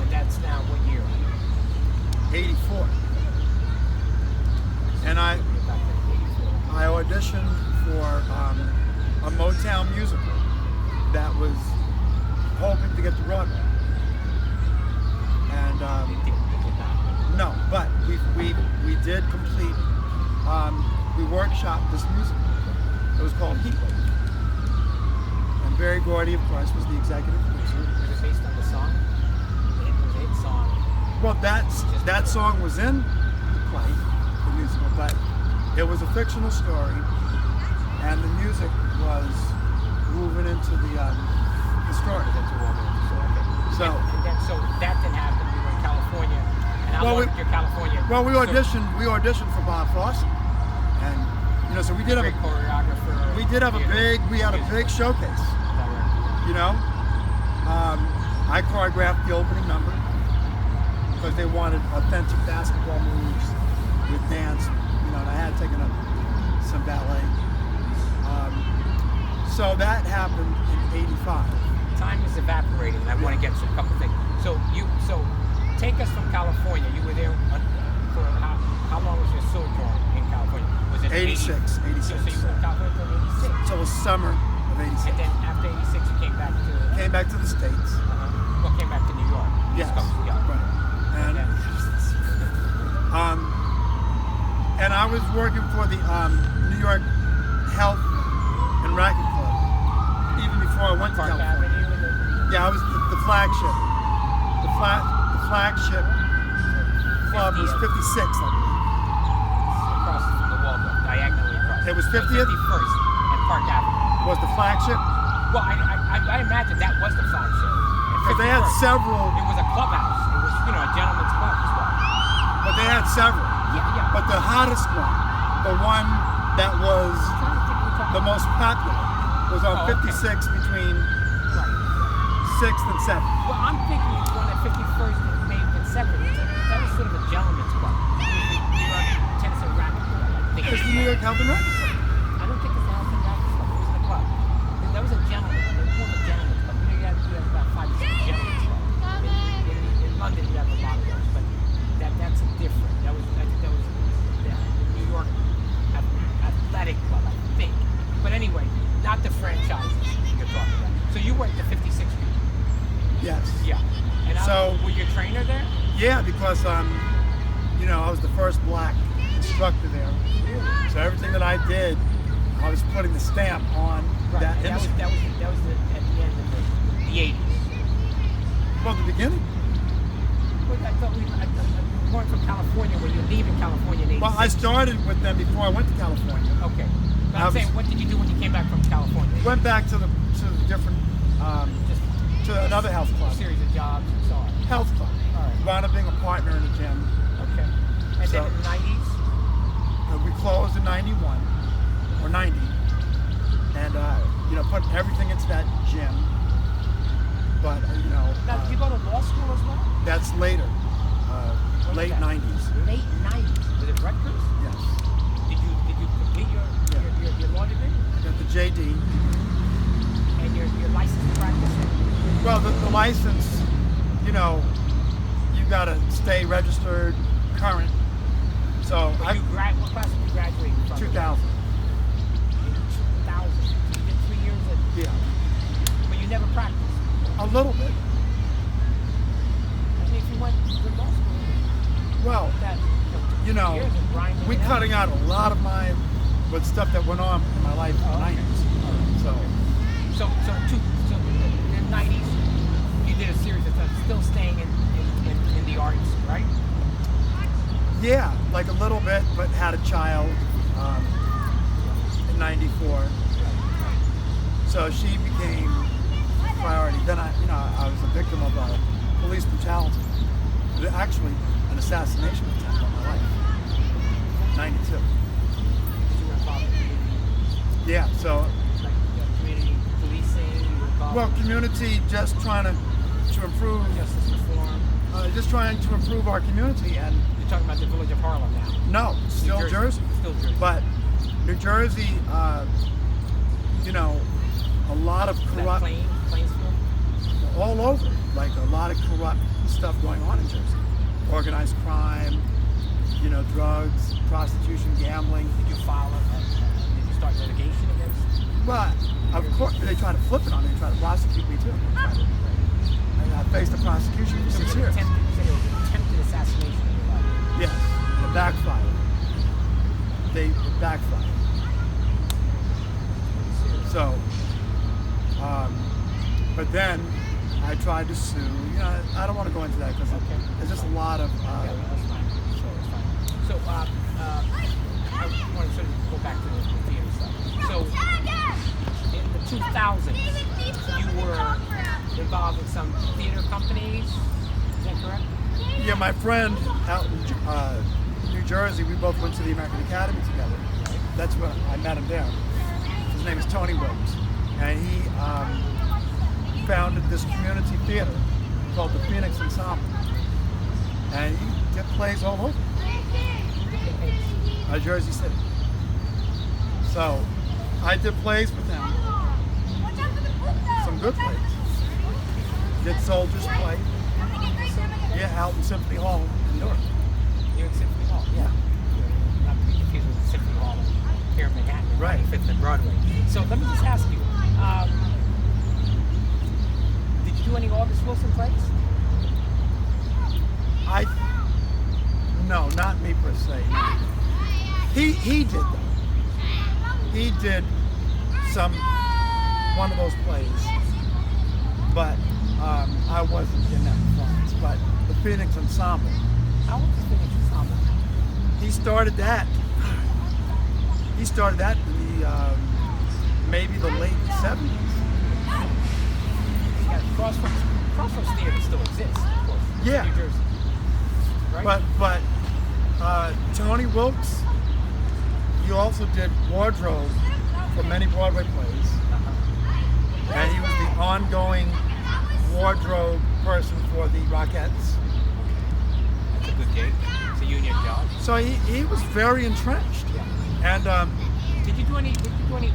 And that's now what year? '84, and I Back in 84. I auditioned for a Motown musical that was hoping to get to Broadway. And It did not. no, but we did complete. We workshopped this musical. It was called Heatwave. And Barry Gordy, of course, was the executive producer. Was it based on the song? It was a hit song. Well, that song was in the play, the musical, but it was a fictional story, and the music was woven into the story. So, So that didn't happen. You were in California. And how Well, long we- did your California? well, we auditioned for Bob Fosse, and so we did have Great choreographer. we had a big showcase. I choreographed the opening number because they wanted authentic basketball moves with dance, and I had taken up some ballet. So that happened in '85. Time is evaporating, and I want to get to a couple things. So take us from California. You were there for how long was your sojourn in California? Was it 86. So you were in California until 86. So it was summer of '86. And then after 86, you came back to. Came back to the States. Well, came back to New York. Yes. East Coast, yeah. Right. And I was working for the New York Health and Racquet Club even before I went to Park California. Avenue. Yeah, I was the flagship. The flagship club was 56, I believe. Across from the Waldorf, diagonally across. It was 50th? 51st and Park Avenue. Was the flagship? Well, I imagine that was the flagship. Because they had 51st. several, It was a clubhouse. It was, a gentleman's club as well. but they had several. Yeah. But the hottest one, the one that was the most popular, was on 56 between Right. 6th and 7th. Well, I'm thinking the one at 51st and maybe in 7th. That was sort of a gentleman's club. New York Tennis and Racket Club. I think It's the New York Health and Racquet Club. I don't think it's the Health and Racket Club. It was London you have a lot of those, but that's different. That was the New York Athletic Club, I think. But anyway, not the franchises you're talking about. So you went to 56th Street. Yes. Yeah. And So- were you a trainer there? Yeah, because you know, I was the first black instructor there. Really? So everything that I did, I was putting the stamp on Right. that And industry. that was at the end of the 80s. From the beginning. Well, I thought I'm going from California when you're leaving California in 86. Well, I started with them before I went to California. Okay. But I I'm was- saying, what did you do when you came back from California? Went back to the different Just to another health a club. series of jobs and so on. Health club. All right. Wound up being a partner in the gym. Okay. And So- then in the 90s? We closed in 91 or 90, and you know, put everything into that gym. But you know, Now, did you go to law school as well? that's later, When was late that? 90s. Late 90s. Was it Rutgers? Yes. Did you complete your law degree? I got the JD. And your license to practice? Well, the license, you know, you got to stay registered, current. So But I what class did you graduate from? 2000. In 2000. You did 3 years at, Yeah, but you never practiced. a little bit. I mean, if you went to law school, Well, that you know, years of grinding we it out. cutting out a lot of my with stuff that went on in my life in the Oh, okay. 90s. So So in the 90s, you did a series of stuff, still staying in the arts, right? yeah, like a little bit, but had a child in '94. So she became priority. Then I was a victim of police brutality. Actually, an assassination attempt on my life. 92. Because you were involved in community, Yeah. So, like community policing, you were involved well, community just trying to improve, in justice reform. just trying to improve our community, and You're talking about the village of Harlem now. no, still New Jersey. Still Jersey. But New Jersey, you know, a lot of Is that corrupt, Plainsville? all over, like a lot of corrupt stuff going on in Jersey. Organized crime, you know, drugs, prostitution, gambling. Did you file did you start litigation against? But of course, they try to flip it on me. They try to prosecute me too. And I faced a prosecution for 6 years. You said it was an attempted assassination of your life. Yes, and it backfired. It backfired. So, but then I tried to sue. You know, I don't want to go into that because Okay. there's just a lot of. Yeah, that's fine. That's fine. So, I want to sort of go back to the theater stuff. So, in the 2000s, you were involved in some theater companies. Is that correct? Yeah, my friend out in New Jersey, we both went to the American Academy together. That's where I met him there. His name is Tony Wilkes, and he founded this community theater called the Phoenix Ensemble, and he did plays all over Jersey City. So I did plays with him, some good plays. Did Soldiers play? Yeah, out in Symphony Hall in Newark. You're in Symphony Hall. Yeah. Not to be confused with the Symphony Hall here in Manhattan, Right. 95th and Broadway. So let me just ask you, did you do any August Wilson plays? No, not me per se. He did though. He did one of those plays, but I wasn't in that performance. But the Phoenix Ensemble, How was the Phoenix Ensemble? he started that. He started that in the maybe the late '70s. Yeah, Crossroads Theater still exists, of course. Yeah. New Jersey. Right? But Tony Wilkes, he also did wardrobe for many Broadway plays, and he was the ongoing wardrobe person for the Rockettes. That's a good gig. It's a union job. So he was very entrenched. Yeah. And Did you do any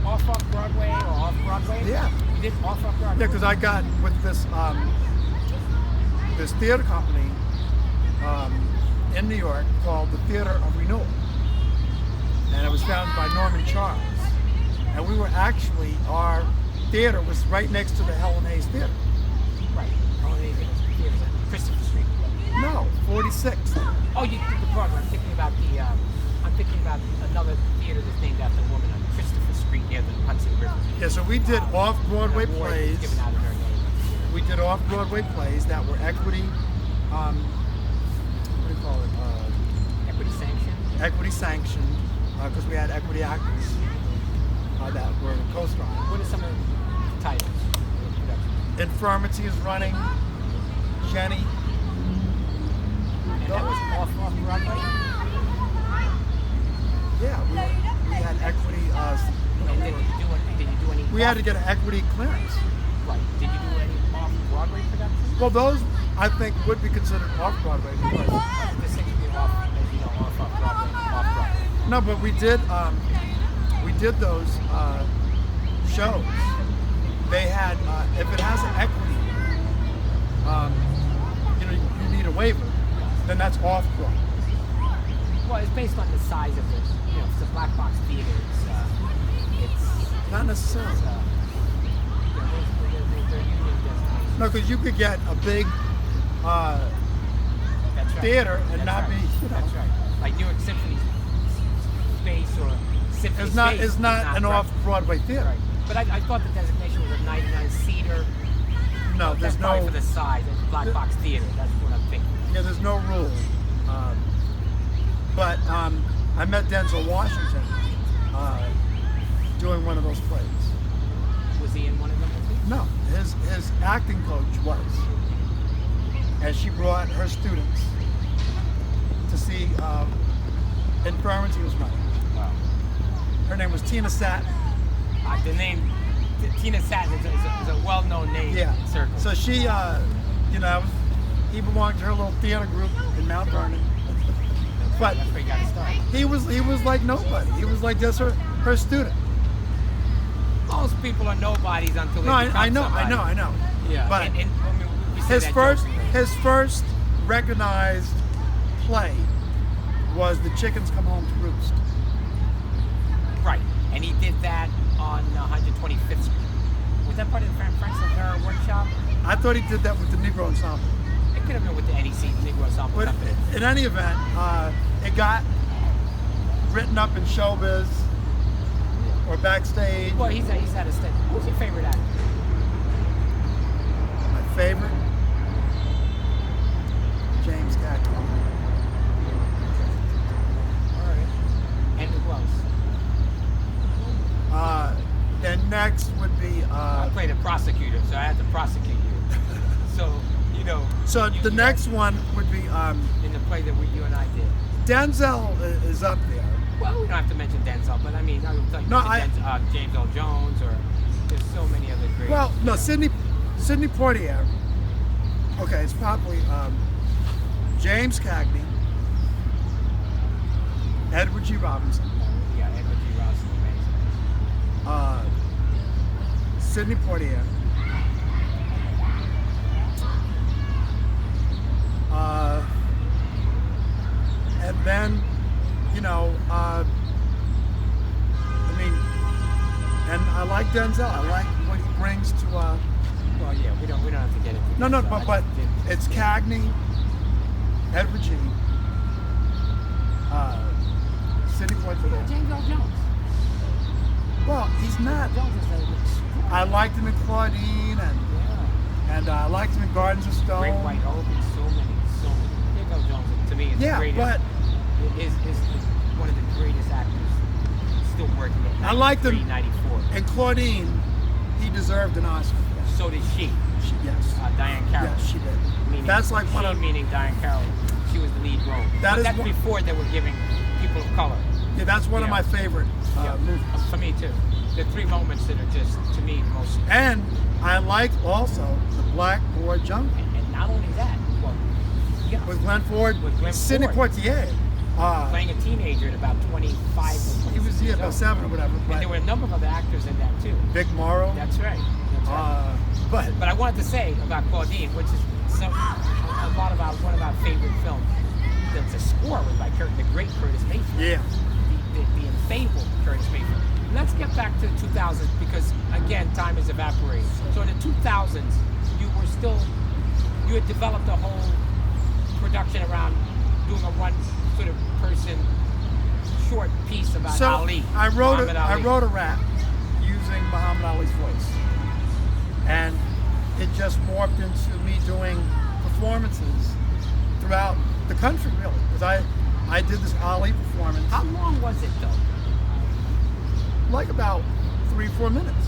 off Broadway or off Broadway? Yeah. You did off Broadway. yeah, because I got with this this theater company in New York called the Theater of Renewal. And it was founded by Norman Charles. And we were actually, our theater was right next to the Helen Hayes Theater. Right. Helen Hayes Theater's on Christopher Street. No, 46th. Oh, you did the Broadway. I'm thinking about another theater that's named after a woman on Christopher Street near the Hudson River. Yeah, so we did off-Broadway plays. Given out of her name. We did off-Broadway plays that were equity, what do you call it? Equity sanctioned. Equity sanctioned, because we had equity actors that were co-starring. What are some of the titles of the production? Infirmity is running, Jenny. And that was off Broadway? Yeah, we had equity. Did you do any? We had to get an equity clearance. Right. Did you do any off Broadway productions? Well, those I think would be considered off Broadway because This seems to be off, as you know, off Broadway, off Broadway. no, but we did those shows. They had if it has an equity, you need a waiver, then that's off Broadway. Well, it's based on the size of it. You know, it's a black box theater. It's Not necessarily. they're union designations. No, because you could get a big That's right. theater and That's not right. be, That's right. Like New York Symphony Space or Symphony It's not. Space. It's not an right. off-Broadway theater. Right. But I thought the designation was a 99-seater. No, That's there's probably no. for the size. It's a black box theater. That's what I'm thinking. Yeah, there's no rule. But I met Denzel Washington doing one of those plays. Was he in one of them? No, his acting coach was, and she brought her students to see Infirmity was running. Wow. Her name was Tina Satin. The name Tina Satin is a well-known name Yeah. in circles. So she, he belonged to her little theater group in Mount Vernon. But That's where you got to start. he was like nobody. He was like just her student. Most people are nobodies until they No, become I know. somebody. Yeah. But I mean, we say his that first jokingly. recognized play was The Chickens Come Home to Roost. Right, and he did that on 125th Street. Was that part of the Frank Silvera workshop? I thought he did that with the Negro Ensemble. It could have been with the NEC, the Negro Ensemble But Company. in any event, it got written up in Showbiz or backstage. Well, he's had a stint. Who's your favorite actor? My favorite, James Cagney. All right. And who else? Then next would be. I played a prosecutor, so I had to prosecute you. So, So the next one would be in the play that you and I did. Denzel is up there. Well, we don't have to mention Denzel, but I mean, I would like No, James Earl Jones, or there's so many other great. Well, no, Sidney Poitier. Okay, it's probably James Cagney, Edward G. Robinson, Yeah, Edward G. Robinson, amazing. Sidney Poitier, and then, and I like Denzel. I like what he brings to. Well, yeah, we don't have to get into. No, this, but it's Cagney, Edward G. Sidney Poitier. James Earl Jones. Well, he's not. Jones is I liked him in Claudine, and I liked him in Gardens of Stone. Great White Hope, and so many. James Earl Jones, to me, is the greatest. But is one of the greatest actors still working at I liked him 93, 94. in Claudine. He deserved an Oscar. So did she. Yes. Diane Carroll. Yes, she did. Meaning, That's like one she, of. meaning Diane Carroll. She was the lead role. That But is that's one- before they were giving people of color. Yeah, that's one of Yeah. my favorite movies. For me too. The three moments that are just, to me, most. And I like also The Blackboard Jungle And not only that, well, yeah, with Glenn Ford, With Glenn Sidney Ford. Poitier. playing a teenager at about 25 or 26 He was years about old. 7 or whatever. And But there were a number of other actors in that too. Vic Morrow. That's right. That's right. But But I wanted to say about Claudine, which is one of our favorite films. The score was by the great Curtis Mayfield. Yeah. The infameable Curtis Mayfield. Let's get back to the 2000s because again, time is evaporating. So in the 2000s, you had developed a whole production around doing a one sort of person short piece about Ali. I wrote Ali. a rap using Muhammad Ali's voice, and it just morphed into me doing performances throughout the country, really, because I did this Ali performance. How long was it though? Like about 3-4 minutes.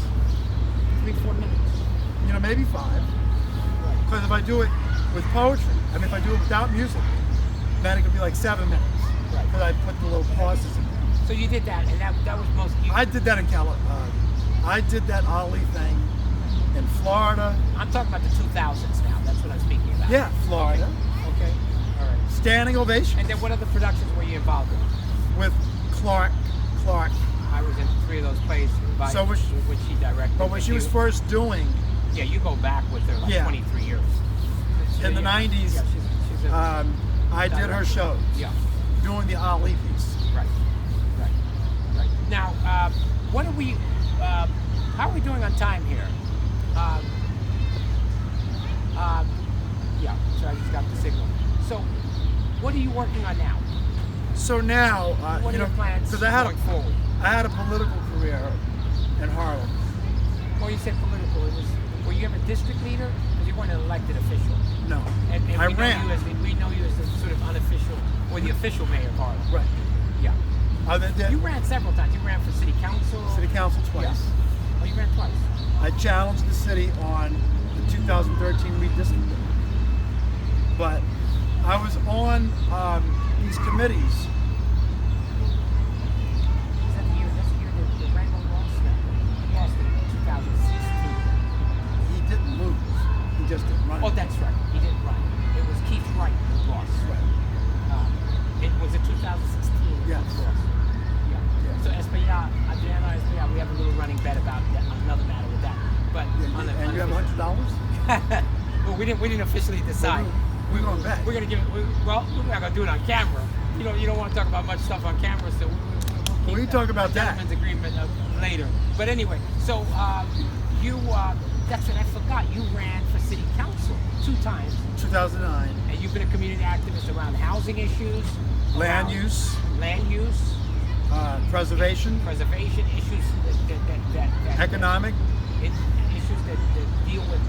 3-4 minutes. You know, maybe 5. Because if I do it with poetry, I mean, if I do it without music, then it could be like 7 minutes. Right. Because I put the little pauses in there. So you did that, and that was mostly. I did that in California. I did that Ali thing in Florida. I'm talking about the 2000s now. That's what I'm speaking about. Yeah, Florida. Okay. All right. Standing ovation. And then what other productions were you involved in? With Clark. I was in 3 of those plays which she directed. But when she was first doing. Yeah, you go back with her like 23 years. In the 90s, yeah, she's I did her shows. Yeah. Doing the Ali piece. Right. Now, how are we doing on time here? Yeah, so I just got the signal. So, what are you working on now? So now, what are your plans because going forward? I had a political career in Harlem. Well, you said political. Were you ever district leader? Because you weren't an elected official. No. And I we ran. We know you as the sort of unofficial, or the official mayor of Harlem. Right. Yeah. You ran several times. You ran for city council. City council twice. Yeah. Oh, you ran twice. I challenged the city on the 2013 redistricting. But I was on these committees. Is that the year? That's the year that Randall lost that. He lost in 2016. He didn't lose. He just didn't run. Oh, that's right. He didn't run. It was Keith Wright who lost. Right. It was in 2016. Yes. He lost. Yeah. So Adriana Espella, we have a little running bet about another matter with that. But and you have $100? Well, we didn't officially decide. We're going to bet. We're gonna give it. We're not gonna do it on camera. You don't want to talk about much stuff on camera, so we'll We talk about that. Gentleman's agreement later. But anyway, so that's what I forgot. You ran for city council 2 times. 2009. And you've been a community activist around housing issues, Land use. Preservation. Issues that Economic. issues that deal with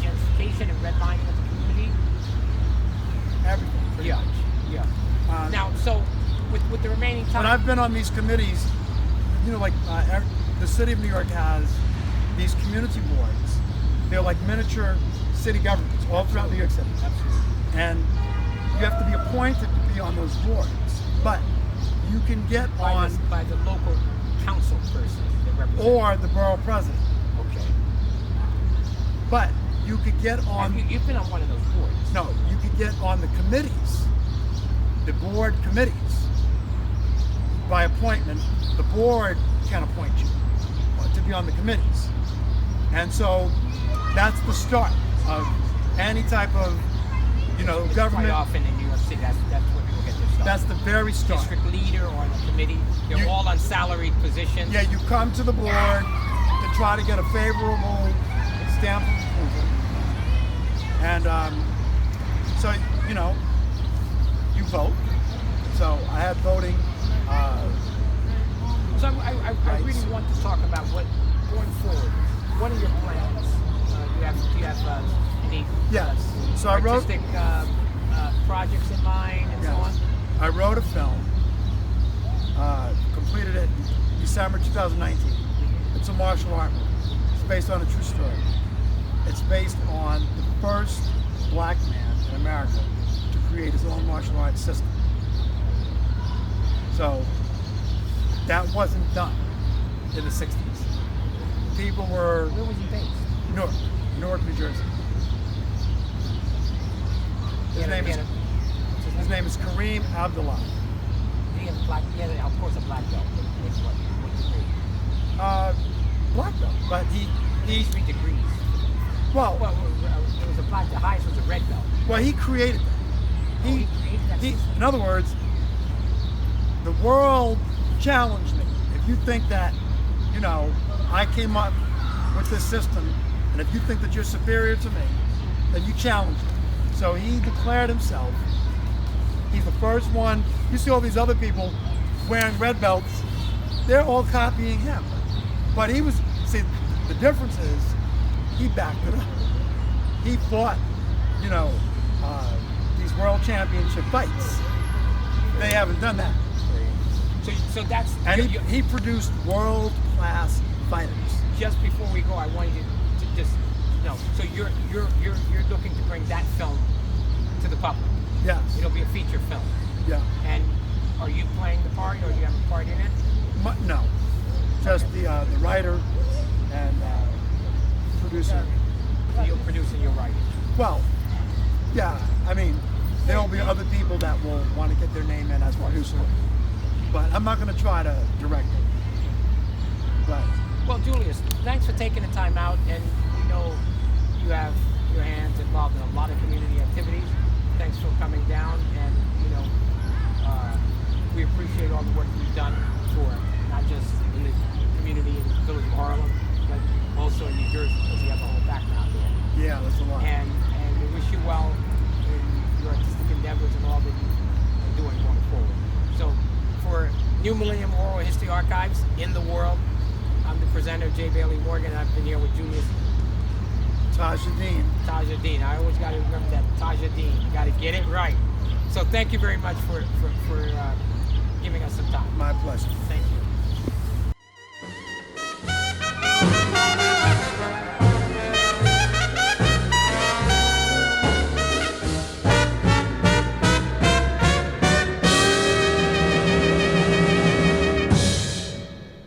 gentrification and redlining of the community. Everything. Pretty much. Yeah. Now, so with the remaining time, But I've been on these committees. You know, like the city of New York has these community boards. They're like miniature city governments all throughout New York City. Absolutely. And you have to be appointed to be on those boards. But you can get on by the local council person that represents. or the borough president. Okay. But you could get on. You've been on one of those boards. No, you could get on the committees, the board committees, by appointment. The board can appoint you to be on the committees. And so that's the start of any type of, government. Quite often in New York City, that's where people get their start. That's the very start. District leader or on the committee, they're all on salaried positions. Yeah, you come to the board to try to get a favorable stamp of approval. And so, you vote. So I had voting. So I really want to talk about what, going forward, what are your plans? Do you have any So I wrote artistic projects in mind and so on? I wrote a film, completed it in December 2019. It's a martial art movie. It's based on a true story. It's based on the first black man in America to create his own martial arts system. So that wasn't done in the 60s. People were... Where was he based? Newark, New Jersey. His name is Kareem Abdullah. He had of course, a black belt. What degree? Black belt, but he 3 degrees. Well, It was a black, the highest was a red belt. Well, he created that. He created that system. In other words, the world challenged me. If you think that, you know, I came up with this system, and if you think that you're superior to me, then you challenge me. So he declared himself. He's the first one. You see all these other people wearing red belts. They're all copying him. But he was, see, the difference is he backed it up. He fought, you know, these world championship fights. They haven't done that. So that's And he produced world-class fighters. Just before we go, I wanted you to just so you're looking to bring that film to the public. Yes. It'll be a feature film. Yeah. And are you playing the part, or do you have a part in it? No. Just the writer and producer. So you'll produce and you'll write it. Well, yeah. I mean, there will be other people that will want to get their name in as producer, but I'm not going to try to direct it. But well, Julius, thanks for taking the time out, and we know you have your hands involved in a lot of community activities. Thanks for coming down, and we appreciate all the work you've done for not just in the community in the village of Harlem, but also in New Jersey, because you have a whole background there. yeah, that's a lot. And we wish you well in your artistic endeavors and all that you're doing going forward. So for New Millennium Oral History Archives in the world, I'm the presenter, J. Bailey Morgan, and I've been here with Julius Tajadine. Tajadine. I always got to remember that, Tajadine. You got to get it right. So thank you very much for giving us some time. My pleasure. Thank you.